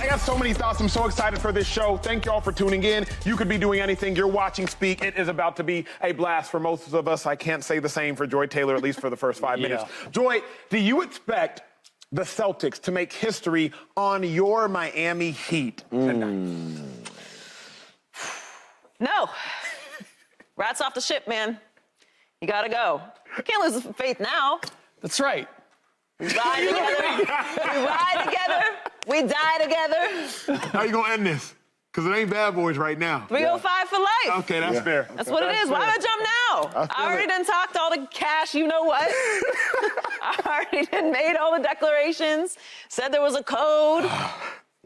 I got so many thoughts. I'm so excited for this show. Thank y'all for tuning in. You could be doing anything. You're watching Speak. It is about to be a blast for most of us. I can't say the same for Joy Taylor, at least for the first 5 minutes. Joy, do you expect the Celtics to make history on your Miami Heat tonight? No. Rats off the ship, man. You gotta go. You can't lose faith now. That's right. We ride together. We ride together. We die together. How you gonna end this? Because it ain't Bad Boys right now. 305 for life. Okay, that's fair. That's what it is. Why would I jump now? I already done talked all the cash, you know what? I already done made all the declarations, said there was a code.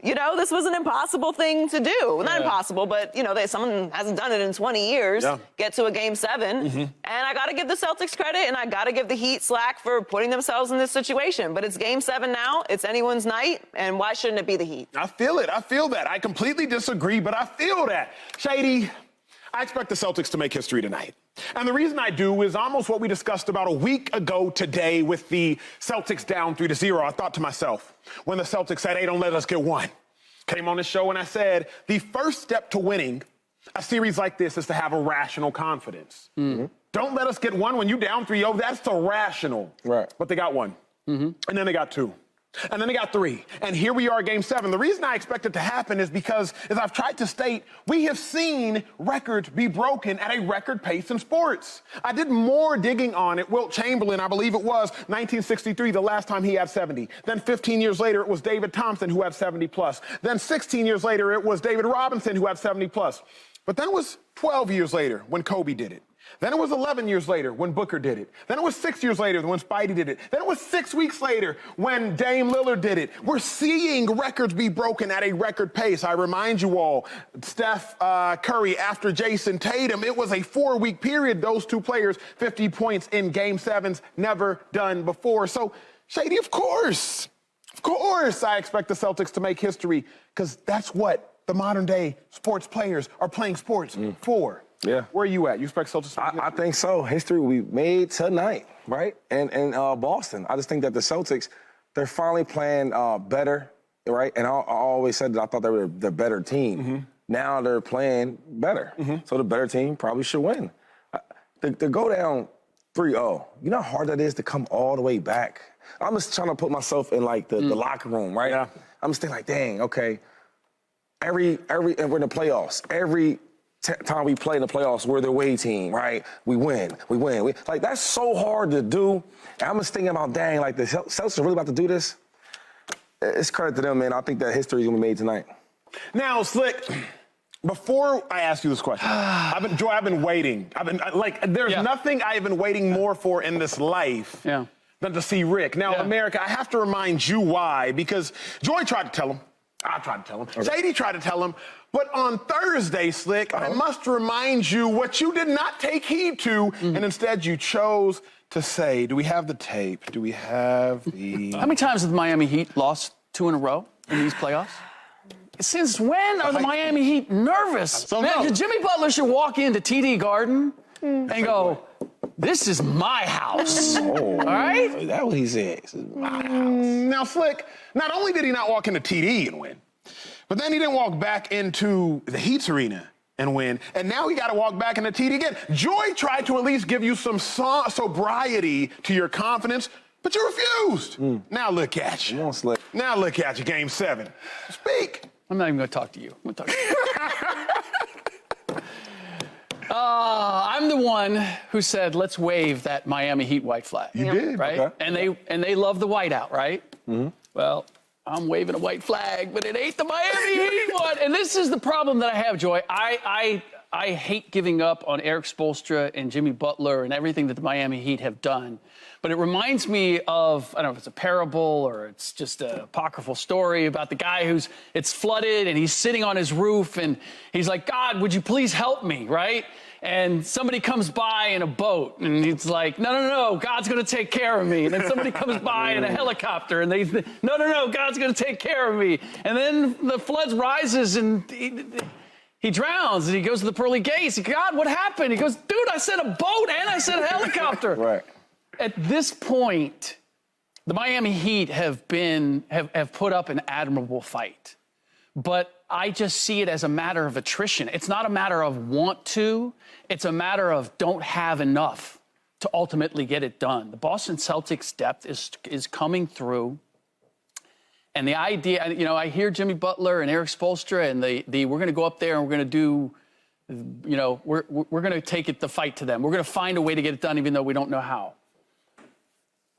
You know, this was an impossible thing to do. Not impossible, but, you know, someone hasn't done it in 20 years, get to a Game 7. And I got to give the Celtics credit, and I got to give the Heat slack for putting themselves in this situation. But it's Game 7 now. It's anyone's night, and why shouldn't it be the Heat? I feel it. I feel that. I completely disagree, but I feel that. Shady, I expect the Celtics to make history tonight. And the reason I do is almost what we discussed about a week ago today with the Celtics down 3-0. I thought to myself, when the Celtics said, hey, don't let us get one. Came on the show and I said, the first step to winning a series like this is to have a rational confidence. Don't let us get one when you down 3-0. That's irrational. Right. But they got one. And then they got two. And then they got three. And here we are, Game 7. The reason I expect it to happen is because, as I've tried to state, we have seen records be broken at a record pace in sports. I did more digging on it. Wilt Chamberlain, I believe it was 1963, the last time he had 70. Then 15 years later, it was David Thompson who had 70+. Then 16 years later, it was David Robinson who had 70+. But then it was 12 years later when Kobe did it. Then it was 11 years later when Booker did it. Then it was 6 years later when Spidey did it. Then it was 6 weeks later when Dame Lillard did it. We're seeing records be broken at a record pace. I remind you all, Steph Curry after Jason Tatum, it was a 4-week period. Those two players, 50 points in Game 7s, never done before. So, Shady, of course, I expect the Celtics to make history because that's what the modern day sports players are playing sports for. Yeah. Where are you at? You expect Celtics to make history? I think so. History will be made tonight, right? And Boston. I just think that the Celtics, they're finally playing better, right? And I always said that I thought they were the better team. Now they're playing better. So the better team probably should win. To go down 3-0, you know how hard that is to come all the way back? I'm just trying to put myself in, like, the locker room, right? Yeah. I'm just thinking, like, dang, okay. And we're in the playoffs. Every time we play in the playoffs, we're the away team, right? We win. Like, that's so hard to do. And I'm just thinking about, dang, like, the Celtics are really about to do this. It's credit to them, man. I think that history is going to be made tonight. Now, Slick, before I ask you this question, I've been waiting. There's nothing I've been waiting more for in this life than to see Rick. Now, America, I have to remind you why, because Joy tried to tell him. I tried to tell him. Shady tried to tell him. But on Thursday, Slick, I must remind you what you did not take heed to, and instead you chose to say, do we have the tape? Do we have the... How many times have the Miami Heat lost 2 in a row in these playoffs? Since when are the Miami Heat nervous? Man, Jimmy Butler should walk into TD Garden and go, this is my house. All right? Is that what he said? This is my house. Now, Slick, not only did he not walk into TD and win, but then he didn't walk back into the Heat's arena and win, and now he got to walk back into TD again. Joy tried to at least give you some sobriety to your confidence, but you refused. Now look at you. Slick. Now look at you, Game 7. Speak. I'm not even going to talk to you. I'm going to talk to you. I'm the one who said, let's wave that Miami Heat white flag. You did, right? Okay. And they love the whiteout, right? Well, I'm waving a white flag, but it ain't the Miami Heat one. And this is the problem that I have, Joy. I hate giving up on Eric Spoelstra and Jimmy Butler and everything that the Miami Heat have done. But it reminds me of, I don't know if it's a parable or it's just an apocryphal story about the guy it's flooded and he's sitting on his roof and he's like, God, would you please help me, right? And somebody comes by in a boat and he's like, no, God's going to take care of me. And then somebody comes by in a helicopter and no, God's going to take care of me. And then the flood rises and he drowns and he goes to the pearly gates. God, what happened? He goes, dude, I said a boat and I said a helicopter. Right. At this point, the Miami Heat have put up an admirable fight. but I just see it as a matter of attrition. It's not a matter of want to. It's a matter of don't have enough to ultimately get it done. The Boston Celtics depth is coming through. And the idea, I hear Jimmy Butler and Eric Spoelstra and we're going to go up there and we're going to do, we're going to take the fight to them. We're going to find a way to get it done even though we don't know how.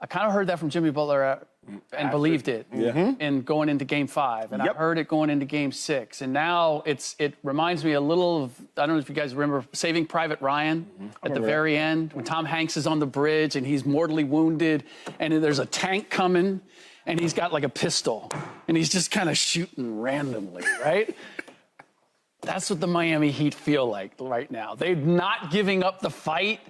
I kind of heard that from Jimmy Butler and believed it in going into Game 5. And I heard it going into Game 6. And now it reminds me a little of, I don't know if you guys remember Saving Private Ryan at the very end when Tom Hanks is on the bridge and he's mortally wounded and there's a tank coming and he's got like a pistol and he's just kind of shooting randomly, right? That's what the Miami Heat feel like right now. They're not giving up the fight,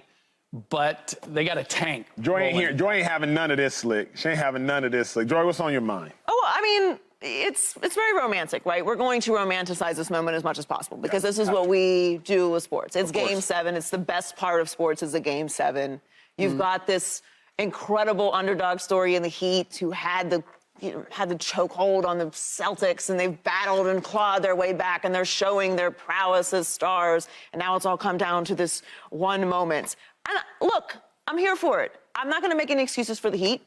but they got a tank. Joy ain't here. Joy ain't having none of this slick. She ain't having none of this slick. Joy, what's on your mind? Oh, well, I mean, it's very romantic, right? We're going to romanticize this moment as much as possible because this is what we do with sports. It's Game 7. It's the best part of sports is the Game 7. You've got this incredible underdog story in the Heat who had the chokehold on the Celtics, and they've battled and clawed their way back, and they're showing their prowess as stars. And now it's all come down to this one moment. And look, I'm here for it. I'm not going to make any excuses for the Heat.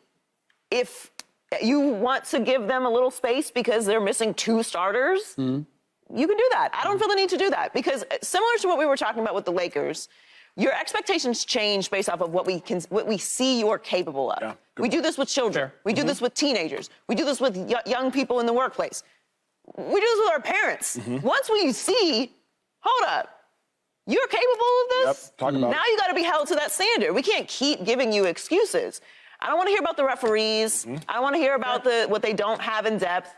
If you want to give them a little space because they're missing 2 starters, you can do that. I don't feel the need to do that because similar to what we were talking about with the Lakers, your expectations change based off of what we see you're capable of. Yeah, we do this with children. Sure. We do this with teenagers. We do this with young people in the workplace. We do this with our parents. Once we see, hold up, you're capable of this? Yep, talk about now it. you got to be held to that standard. We can't keep giving you excuses. I don't want to hear about the referees. I don't want to hear about what they don't have in depth.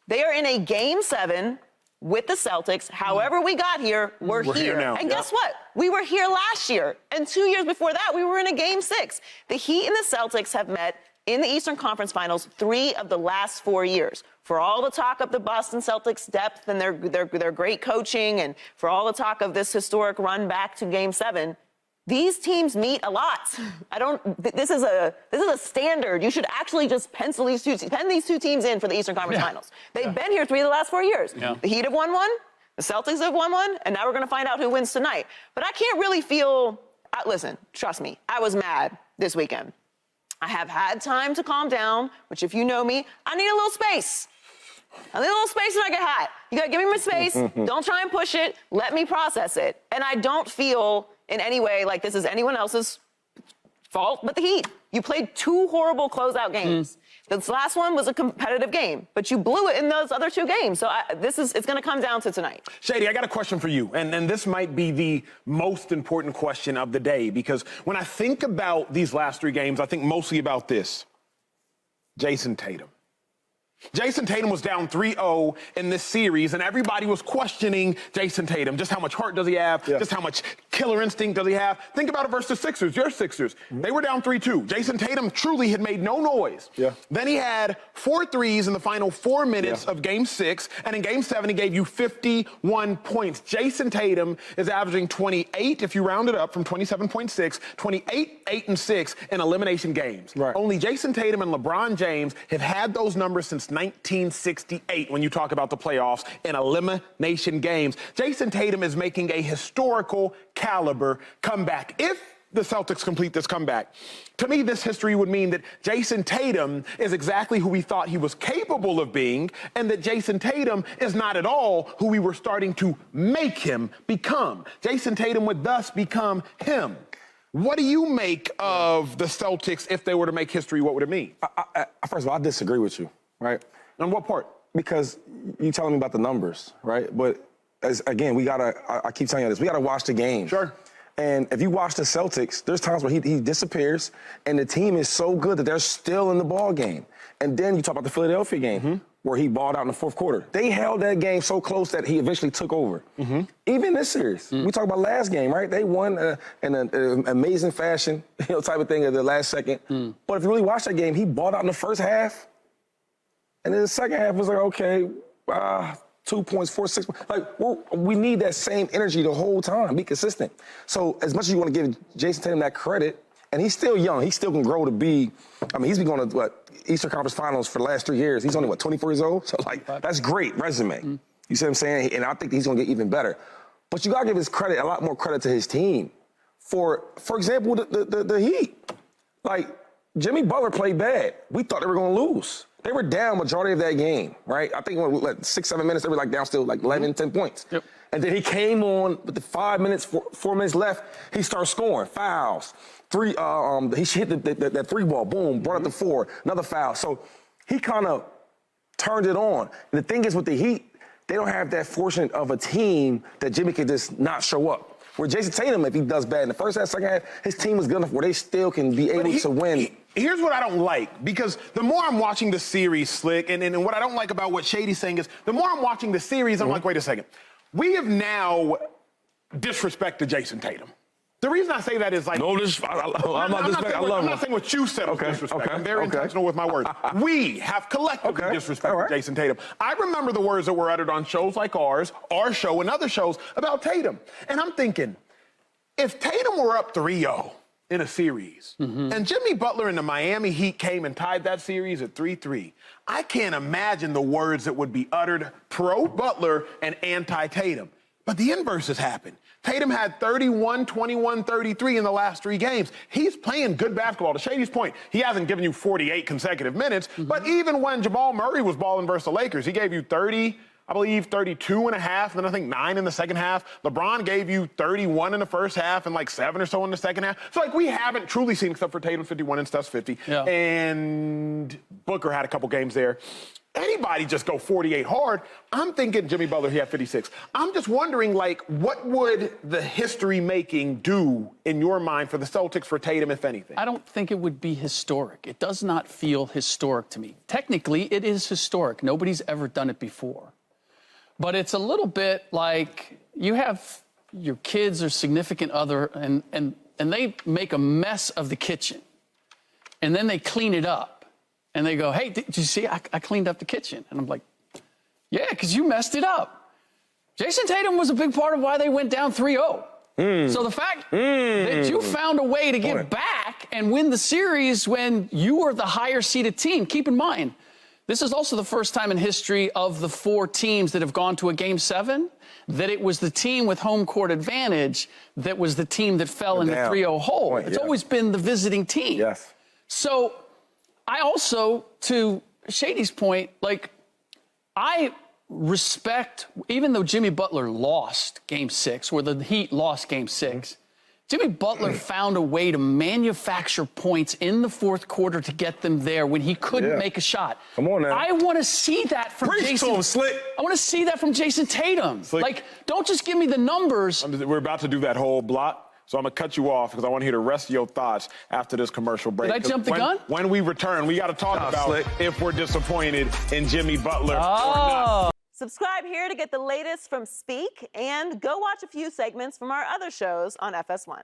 They are in a Game 7 with the Celtics. However we got here, we're here. now. And guess what? We were here last year. And 2 years before that, we were in a Game 6. The Heat and the Celtics have met in the Eastern Conference Finals 3 of the last 4 years. For all the talk of the Boston Celtics' depth and their great coaching, and for all the talk of this historic run back to Game 7, these teams meet a lot. This is a standard. You should actually just pen these two teams in for the Eastern Conference Finals. They've been here 3 of the last 4 years. The Heat have won 1, the Celtics have won 1, and now we're going to find out who wins tonight. But I can't really feel. Listen, trust me, I was mad this weekend. I have had time to calm down, which if you know me, I need a little space. I need a little space when I get hot. You got to give me my space. Don't try and push it. Let me process it. And I don't feel in any way like this is anyone else's fault but the Heat. You played 2 horrible closeout games. This last one was a competitive game, but you blew it in those other 2 games. So it's going to come down to tonight. Shady, I got a question for you, and this might be the most important question of the day, because when I think about these last 3 games, I think mostly about this. Jason Tatum. Jason Tatum was down 3-0 in this series, and everybody was questioning Jason Tatum. Just how much heart does he have? Just how much killer instinct does he have? Think about it versus the Sixers, your Sixers. They were down 3-2. Jason Tatum truly had made no noise. Then he had 4 threes in the final 4 minutes of Game 6, and in Game 7 he gave you 51 points. Jason Tatum is averaging 28, if you round it up, from 27.6, 28, 8, and 6 in elimination games. Only Jason Tatum and LeBron James have had those numbers since 1968 when you talk about the playoffs in elimination games. Jason Tatum is making a historical caliber comeback. If the Celtics complete this comeback, to me, this history would mean that Jason Tatum is exactly who we thought he was capable of being, and that Jason Tatum is not at all who we were starting to make him become. Jason Tatum would thus become him. What do you make of the Celtics if they were to make history? What would it mean? First of all, I disagree with you. Right? On what part? Because you telling me about the numbers, right? But again, I keep telling you this, we gotta watch the game. Sure. And if you watch the Celtics, there's times where he disappears and the team is so good that they're still in the ball game. And then you talk about the Philadelphia game where he balled out in the 4th quarter. They held that game so close that he eventually took over. Even this series, we talk about last game, right? They won in an amazing fashion, type of thing at the last second. But if you really watch that game, he balled out in the first half. And then the second half was like, okay, 2 points, 4, 6. Like, we need that same energy the whole time, be consistent. So as much as you want to give Jason Tatum that credit, and he's still young, he still can grow to be, he's been going to, Eastern Conference Finals for the last 3 years. He's only, 24 years old? So, that's great resume. You see what I'm saying? And I think he's going to get even better. But you got to give his credit, a lot more credit to his team. For example, the Heat. Like, Jimmy Butler played bad. We thought they were going to lose. They were down majority of that game, right? I think when like 6-7 minutes, they were like down still like 11, 10 points. Yep. And then he came on with the 5 minutes, 4 minutes left. He started scoring fouls. He hit that three ball, boom, brought up the 4, another foul. So he kind of turned it on. And the thing is with the Heat, they don't have that fortune of a team that Jimmy can just not show up. Where Jason Tatum, if he does bad in the first half, second half, his team is good enough where they still can be able to win. Here's what I don't like, because the more I'm watching the series, Slick, and what I don't like about what Shady's saying is, the more I'm watching the series, I'm like, wait a second. We have now disrespected Jason Tatum. The reason I say that is like... I'm not disrespecting. I love him. I'm not saying what you said was disrespect. I'm very intentional with my words. We have collectively disrespected Jason Tatum. I remember the words that were uttered on shows like ours, our show, and other shows about Tatum. And I'm thinking, if Tatum were up 3-0 in a series, and Jimmy Butler and the Miami Heat came and tied that series at 3-3, I can't imagine the words that would be uttered pro-Butler and anti-Tatum. But the inverse has happened. Tatum had 31, 21, 33 in the last 3 games. He's playing good basketball. To Shady's point, he hasn't given you 48 consecutive minutes, but even when Jamal Murray was balling versus the Lakers, he gave you 30, I believe 32 and a half, and then I think 9 in the second half. LeBron gave you 31 in the first half and like 7 or so in the second half. So like we haven't truly seen, except for Tatum 51 and Steph's 50. Yeah. And Booker had a couple games there. Anybody just go 48 hard. I'm thinking Jimmy Butler, he had 56. I'm just wondering, like, what would the history-making do in your mind for the Celtics, for Tatum, if anything? I don't think it would be historic. It does not feel historic to me. Technically, it is historic. Nobody's ever done it before. But it's a little bit like you have your kids or significant other, and they make a mess of the kitchen, and then they clean it up. And they go, hey, did you see I cleaned up the kitchen? And I'm like, yeah, because you messed it up. Jason Tatum was a big part of why they went down 3-0. So the fact that you found a way to get back and win the series when you were the higher-seeded team, keep in mind, this is also the first time in history of the 4 teams that have gone to a Game 7 that it was the team with home court advantage that was the team that fell in the 3-0 hole. It's always been the visiting team. Yes. So I also, to Shady's point, like, I respect, even though Jimmy Butler lost Game 6, or the Heat lost Game 6, Jimmy Butler found a way to manufacture points in the fourth quarter to get them there when he couldn't make a shot. Come on now. I want to see that from Jason. I want to see that from Jason Tatum. Like, don't just give me the numbers. We're about to do that whole block. So I'm going to cut you off because I want to hear the rest of your thoughts after this commercial break. Did I jump the gun? When we return, we got to talk about if we're disappointed in Jimmy Butler or not. Subscribe here to get the latest from Speak, and go watch a few segments from our other shows on FS1.